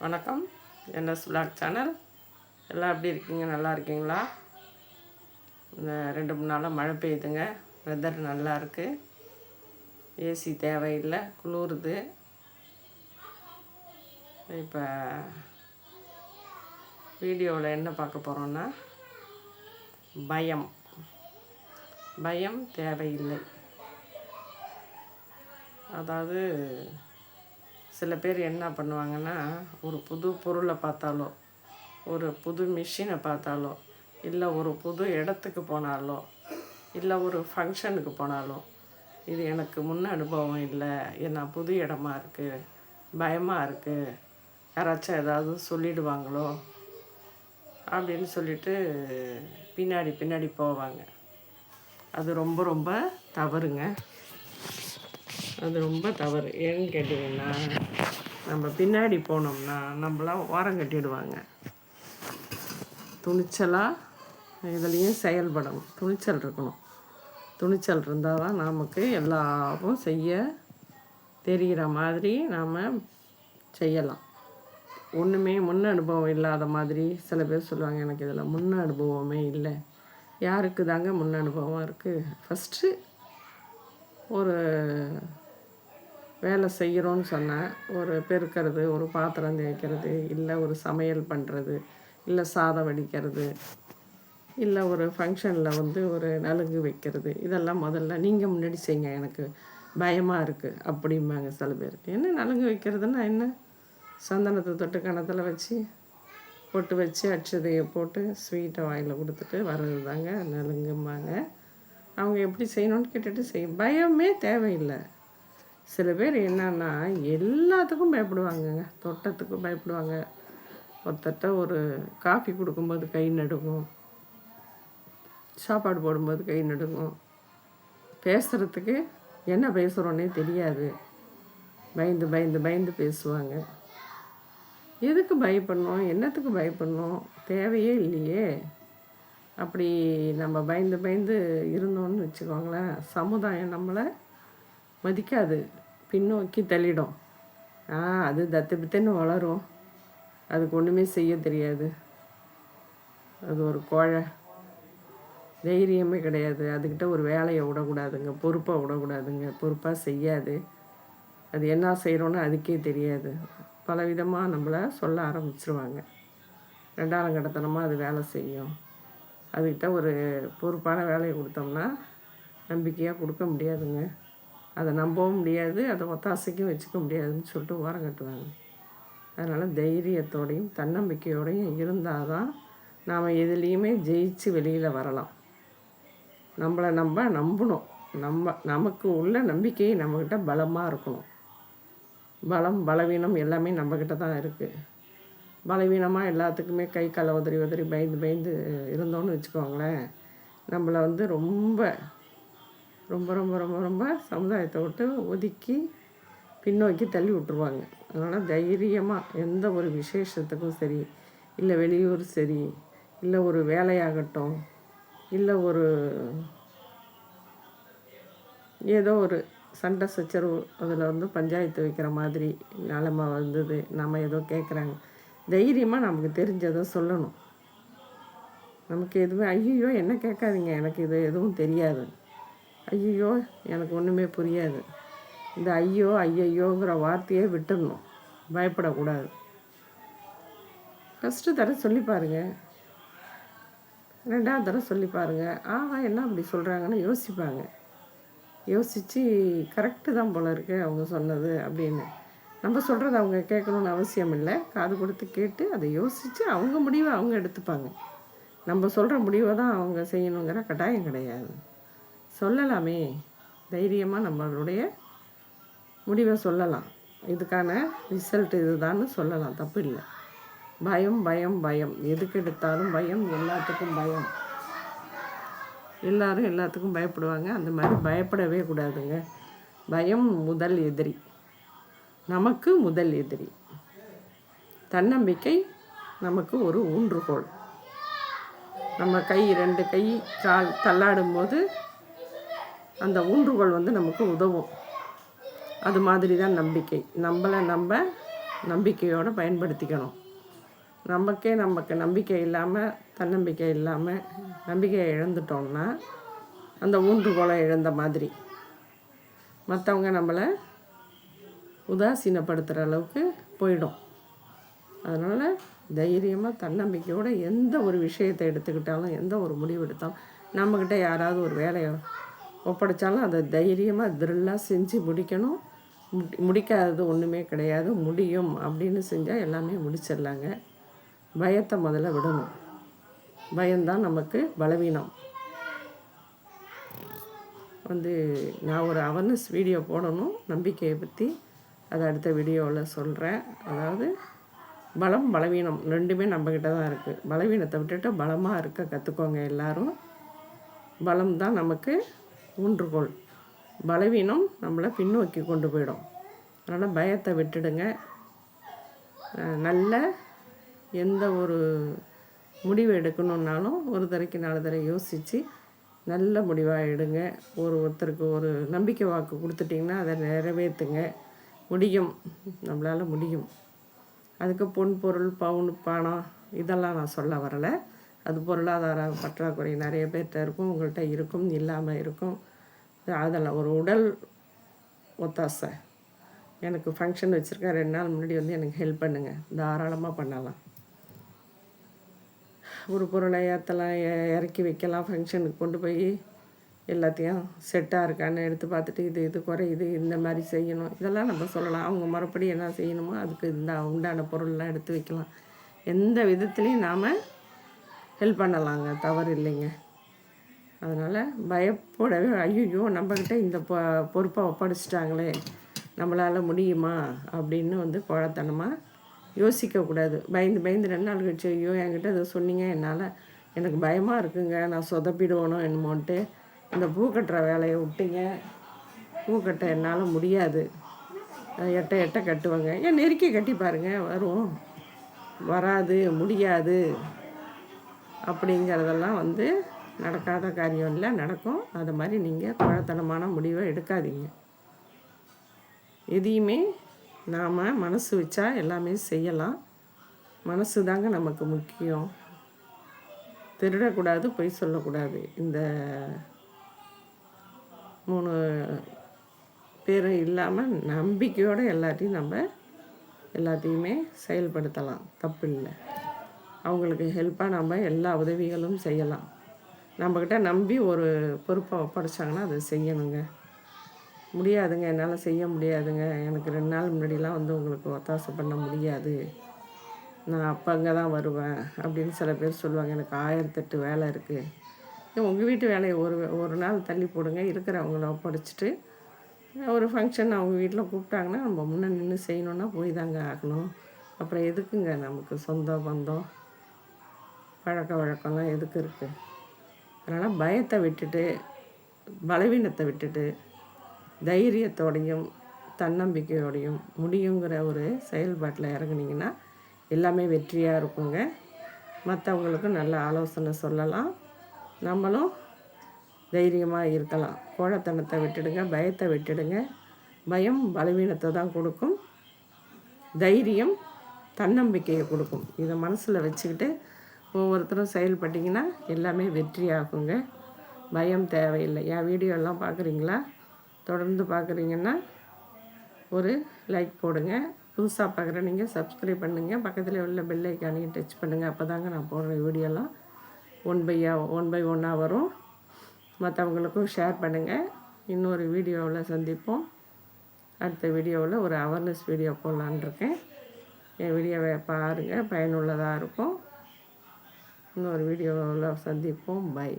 வணக்கம். NS vlog channel. எல்லாம் எப்படி இருக்கீங்க? நல்லா இருக்கீங்களா? இந்த 2-3 நாளாக மழை பெய்யுதுங்க. வெதர் நல்லா இருக்குது. ஏசி தேவையில்லை, குளிருது. இப்போ வீடியோவில் என்ன பார்க்க போகிறோன்னா, பயம் தேவையில்லை. அதாவது சில பேர் என்ன பண்ணுவாங்கன்னா, ஒரு புது பொருளை பார்த்தாலோ, ஒரு புது மிஷினை பார்த்தாலோ, இல்லை ஒரு புது இடத்துக்கு போனாலோ, இல்லை ஒரு ஃபங்க்ஷனுக்கு போனாலோ, இது எனக்கு முன் அனுபவம் இல்லை, ஏன்னா புது இடமா இருக்குது, பயமாக இருக்குது, யாராச்சும் ஏதாவது சொல்லிடுவாங்களோ அப்படின்னு சொல்லிட்டு பின்னாடி போவாங்க. அது ரொம்ப ரொம்ப தவறுங்க. அது ரொம்ப தவறு. ஏன்னு கேட்டிங்கன்னா, நம்ம பின்னாடி போனோம்னா நம்மளாம் ஓரம் கட்டிடுவாங்க. துணிச்சலாக இதுலேயும் செயல்படணும். துணிச்சல் இருக்கணும். துணிச்சல் இருந்தால் தான் நமக்கு எல்லாரும் செய்ய தெரிகிற மாதிரி நாம் செய்யலாம். ஒன்றுமே முன் அனுபவம் இல்லாத மாதிரி சில பேர் சொல்லுவாங்க, எனக்கு இதில் முன் அனுபவமே இல்லை. யாருக்கு தாங்க முன் அனுபவம் இருக்குது? ஃபஸ்ட்டு ஒரு வேலை செய்கிறோன்னு சொன்னால், ஒரு பெருக்கிறது, ஒரு பாத்திரம் தேய்க்கிறது, இல்லை ஒரு சமையல் பண்ணுறது, இல்லை சாதம் வடிக்கிறது, இல்லை ஒரு ஃபங்க்ஷனில் ஒரு நலுங்கு வைக்கிறது, இதெல்லாம் முதல்ல நீங்கள் முன்னாடி செய்யுங்க, எனக்கு பயமாக இருக்குது அப்படிம்பாங்க சில பேர். என்ன நலுங்கு வைக்கிறதுன்னா என்ன? சந்தனத்தை தொட்டு கணத்தில் வச்சு பொட்டு வச்சு அட்சதையை போட்டு ஸ்வீட்டை வாயில் கொடுத்துட்டு வர்றது தாங்க நலுங்கும்பாங்க. அவங்க எப்படி செய்யணும்னு கேட்டுட்டு செய்யும். பயமே தேவையில்லை. சில பேர் என்னன்னா எல்லாத்துக்கும் பயப்படுவாங்கங்க. தொட்டத்துக்கும் பயப்படுவாங்க. ஒருத்தட்ட ஒரு காஃபி கொடுக்கும்போது கை நடுங்கும், சாப்பாடு போடும்போது கை நடுங்கும், பேசுகிறதுக்கு என்ன பேசுகிறோன்னே தெரியாது, பயந்து பேசுவாங்க. எதுக்கு பயப்படணும்? என்னத்துக்கு பயப்படணும்? தேவையே இல்லையே. அப்படி நம்ம பயந்து இருந்தோன்னு வச்சுக்கோங்களேன், சமுதாயம் நம்மளை மதிக்காது, பின்னோக்கி தள்ளிடும். அது தத்துன்னு வளரும், அதுக்கு ஒன்றுமே செய்ய தெரியாது, அது ஒரு கோழை, தைரியமே கிடையாது, அதுக்கிட்ட ஒரு வேலையை விடக்கூடாதுங்க, பொறுப்பாக விடக்கூடாதுங்க, பொறுப்பாக செய்யாது, அது என்ன செய்கிறோன்னு அதுக்கே தெரியாது, பலவிதமாக நம்மளை சொல்ல ஆரம்பிச்சிருவாங்க. 2ஆம் கட்டத்தனமாக அது வேலை செய்யும். அதுக்கிட்ட ஒரு பொறுப்பான வேலையை கொடுத்தோம்னா நம்பிக்கையாக கொடுக்க முடியாதுங்க, அதை நம்பவும் முடியாது, அதை ஒத்தாசைக்கும் வச்சுக்க முடியாதுன்னு சொல்லிட்டு ஓரம் கட்டுவாங்க. அதனால் தைரியத்தோடையும் தன்னம்பிக்கையோடையும் இருந்தால் தான் நாம் எதுலேயுமே ஜெயிச்சு வெளியில் வரலாம். நம்மளை நம்பணும். நமக்கு உள்ள நம்பிக்கை நம்மக்கிட்ட பலமாக இருக்கணும். பலவீனம் எல்லாமே நம்மக்கிட்ட தான் இருக்குது. பலவீனமாக எல்லாத்துக்குமே கை காலை உதறி பயந்து இருந்தோன்னு வச்சுக்கோங்களேன், நம்மளை ரொம்ப ரொம்ப ரொம்ப ரொம்ப ரொம்ப சமுதாயத்தை விட்டு ஒதுக்கி பின்னோக்கி தள்ளி விட்டுருவாங்க. அதனால் தைரியமாக எந்த ஒரு விசேஷத்துக்கும் சரி, இல்லை வெளியூர் சரி, இல்லை ஒரு வேலையாகட்டும், இல்லை ஒரு ஏதோ ஒரு சண்டை சச்சரவு, அதில் பஞ்சாயத்து வைக்கிற மாதிரி நிலமை வந்தது, நம்ம ஏதோ கேட்குறாங்க, தைரியமாக நமக்கு தெரிஞ்சதை சொல்லணும். நமக்கு எதுவுமே ஐயோ என்ன கேட்காதீங்க, எனக்கு இது எதுவும் தெரியாது, ஐயோ எனக்கு ஒன்றுமே புரியாது, இந்த ஐயோங்கிற வார்த்தையே விட்டுடணும். பயப்படக்கூடாது. ஃபஸ்ட்டு தடவை சொல்லி பாருங்கள், 2ஆவது தடவை சொல்லி பாருங்கள். என்ன அப்படி சொல்கிறாங்கன்னு யோசிப்பாங்க. யோசித்து கரெக்டு தான் போல இருக்கு அவங்க சொன்னது அப்படின்னு. நம்ம சொல்கிறது அவங்க கேட்கணுன்னு அவசியம் இல்லை. காது கொடுத்து கேட்டு அதை யோசித்து அவங்க முடிவை அவங்க எடுத்துப்பாங்க. நம்ம சொல்கிற முடிவை தான் அவங்க செய்யணுங்கிற கட்டாயம் கிடையாது. சொல்லலாமே, தைரியமாக நம்மளுடைய முடிவை சொல்லலாம். இதுக்கான ரிசல்ட் இதுதான்னு சொல்லலாம், தப்பு இல்லை. பயம் எதுக்கு எடுத்தாலும் பயம், எல்லாத்துக்கும் பயம். எல்லாத்துக்கும் பயப்படுவாங்க. அந்த மாதிரி பயப்படவே கூடாதுங்க. பயம் முதல் எதிரி, நமக்கு முதல் எதிரி. தன்னம்பிக்கை நமக்கு ஒரு ஊன்றுகோல். நம்ம 2 கை கால் தள்ளாடும்போது அந்த ஊன்றுகோல் நமக்கு உதவும். அது மாதிரி தான் நம்பிக்கை. நம்மளை நம்ம நம்பிக்கையோடு பயன்படுத்திக்கணும். நமக்கு நம்பிக்கை இல்லாமல், தன்னம்பிக்கை இல்லாமல் நம்பிக்கையை இழந்துட்டோம்னா அந்த ஊன்றுகோலை இழந்த மாதிரி மற்றவங்க நம்மளை உதாசீனப்படுத்துகிற அளவுக்கு போயிடும். அதனால் தைரியமாக தன்னம்பிக்கையோடு எந்த ஒரு விஷயத்தை எடுத்துக்கிட்டாலும், எந்த ஒரு முடிவு எடுத்தாலும், நம்மக்கிட்ட யாராவது ஒரு வேலையை ஒப்படைச்சாலும் அதை தைரியமாக த்ரில்லாக செஞ்சு முடிக்கணும். முடிக்காதது ஒன்றுமே கிடையாது. முடியும் அப்படின்னு செஞ்சால் எல்லாமே முடிச்சிடலாங்க. பயத்தை முதல்ல விடணும். பயம்தான் நமக்கு பலவீனம். நான் ஒரு அவேர்னஸ் வீடியோ போடணும் நம்பிக்கையை பற்றி. அதை அடுத்த வீடியோவில் சொல்கிறேன். அதாவது பலம் பலவீனம் ரெண்டுமே நம்மக்கிட்ட தான் இருக்குது. பலவீனத்தை விட்டுட்டு பலமாக இருக்க கற்றுக்கோங்க எல்லோரும். பலம் தான் நமக்கு ஊன்றுகோல். பலவீனம் நம்மளை பின்னோக்கி கொண்டு போயிடும். அதனால் பயத்தை விட்டுடுங்க. நல்ல எந்த ஒரு முடிவு எடுக்கணுன்னாலும் ஒரு தடவைக்கு 4 தடவை யோசித்து நல்ல முடிவாக எடுங்க. ஒருத்தருக்கு ஒரு நம்பிக்கை வாக்கு கொடுத்துட்டிங்கன்னா அதை நிறைவேற்றுங்க. முடியும், நம்மளால் முடியும். அதுக்கு பொன் பொருள் பவுன் பணம் இதெல்லாம் நான் சொல்ல வரலை. அது பொருளாதார பற்றாக்குறை நிறைய பேர்கிட்ட இருக்கும், உங்கள்கிட்ட இருக்கும், இல்லாமல் இருக்கும். அதெல்லாம் ஒரு உடல் ஒத்தாசை. எனக்கு ஃபங்க்ஷன் வச்சுருக்கேன், 2 நாள் முன்னாடி எனக்கு ஹெல்ப் பண்ணுங்கள், தாராளமாக பண்ணலாம். ஒரு பொருளை ஏற்றலாம், இறக்கி வைக்கலாம், ஃபங்க்ஷனுக்கு கொண்டு போய் எல்லாத்தையும் செட்டாக இருக்கான்னு எடுத்து பார்த்துட்டு இது குறையுது, இந்த மாதிரி செய்யணும், இதெல்லாம் நம்ம சொல்லலாம். அவங்க மறுபடி என்ன செய்யணுமோ அதுக்கு உண்டான பொருள்லாம் எடுத்து வைக்கலாம். எந்த விதத்துலேயும் நாம் ஹெல்ப் பண்ணலாங்க, தவறு இல்லைங்க. அதனால் பயப்படவே, ஐயோ நம்மக்கிட்ட இந்த பொறுப்பை ஒப்படைச்சிட்டாங்களே, நம்மளால் முடியுமா அப்படின்னு குழத்தனமாக யோசிக்கக்கூடாது. பயந்து 2 நாள் கழிச்சு ஐயோ என்கிட்ட இதை சொன்னீங்க, எனக்கு பயமாக இருக்குங்க, நான் சொதப்பிடுவோனோ என்னமோன்ட்டு இந்த பூ கட்டுற வேலையை விட்டீங்க. பூ கட்ட என்னால் முடியாது, எட்ட கட்டுவாங்க. ஏன் நெருக்கி கட்டி பாருங்கள், வரும், வராது, முடியாது அப்படிங்கிறதெல்லாம் நடக்காத காரியம் இல்லை, நடக்கும். அது மாதிரி நீங்கள் குழத்தனமான முடிவை எடுக்காதீங்க. எதையுமே நாம் மனசு வச்சா எல்லாமே செய்யலாம். மனசு தாங்க நமக்கு முக்கியம். திருடக்கூடாது, பொய் சொல்லக்கூடாது. இந்த 3 பேரும் இல்லாமல் நம்பிக்கையோடு எல்லாத்தையுமே செயல்படுத்தலாம், தப்பு இல்லை. அவங்களுக்கு ஹெல்ப்பாக நம்ம எல்லா உதவிகளும் செய்யலாம். நம்மக்கிட்ட நம்பி ஒரு பொறுப்பை ஒப்படைச்சாங்கன்னா அதை செய்யணுங்க. முடியாதுங்க, என்னால் செய்ய முடியாதுங்க, எனக்கு 2 நாள் முன்னாடிலாம் உங்களுக்கு ஒத்தாசை பண்ண முடியாது, நான் அப்போ அங்கே தான் வருவேன் அப்படின்னு சில பேர் சொல்லுவாங்க. எனக்கு 1008 வேலை இருக்குது. உங்கள் வீட்டு வேலையை ஒரு நாள் தள்ளி போடுங்க. இருக்கிறவங்கள ஒப்படைச்சிட்டு ஒரு ஃபங்க்ஷன் அவங்க வீட்டில் கூப்பிட்டாங்கன்னா நம்ம முன்னே நின்று செய்யணுன்னா போய் தாங்க ஆகணும். அப்புறம் எதுக்குங்க நமக்கு சொந்த பந்தம் பழக்க வழக்கம்லாம் எதுக்கு இருக்குது? அதனால் பயத்தை விட்டுட்டு, பலவீனத்தை விட்டுட்டு, தைரியத்தோடையும் தன்னம்பிக்கையோடையும் முடியுங்கிற ஒரு செயல்பாட்டில் இறங்குனீங்கன்னா எல்லாமே வெற்றியாக இருக்குங்க. மற்றவங்களுக்கும் நல்ல ஆலோசனை சொல்லலாம், நம்மளும் தைரியமாக இருக்கலாம். கோழைத்தனத்தை விட்டுடுங்க, பயத்தை விட்டுடுங்க. பயம் பலவீனத்தை தான் கொடுக்கும், தைரியம் தன்னம்பிக்கையை கொடுக்கும். இதை மனசில் வச்சுக்கிட்டு ஒவ்வொருத்தரும் செயல்பட்டிங்கன்னா எல்லாமே வெற்றியாகுங்க. பயம் தேவையில்லை. என் வீடியோலாம் பார்க்குறீங்களா? தொடர்ந்து பார்க்குறீங்கன்னா ஒரு லைக் போடுங்க. புதுசாக பார்க்குற நீங்கள் சப்ஸ்கிரைப் பண்ணுங்கள். பக்கத்தில் உள்ள பெல் ஐக்கானையும் டச் பண்ணுங்கள். அப்போ தாங்க நான் போடுற வீடியோலாம் 1 by 1 வரும். மற்றவங்களுக்கும் ஷேர் பண்ணுங்கள். இன்னொரு வீடியோவில் சந்திப்போம். அடுத்த வீடியோவில் ஒரு அவேர்னஸ் வீடியோ போடலான்னு இருக்கேன். என் வீடியோவை பாருங்கள், பயனுள்ளதாக இருக்கும். இன்னொரு வீடியோவில் சந்திப்போம். பை.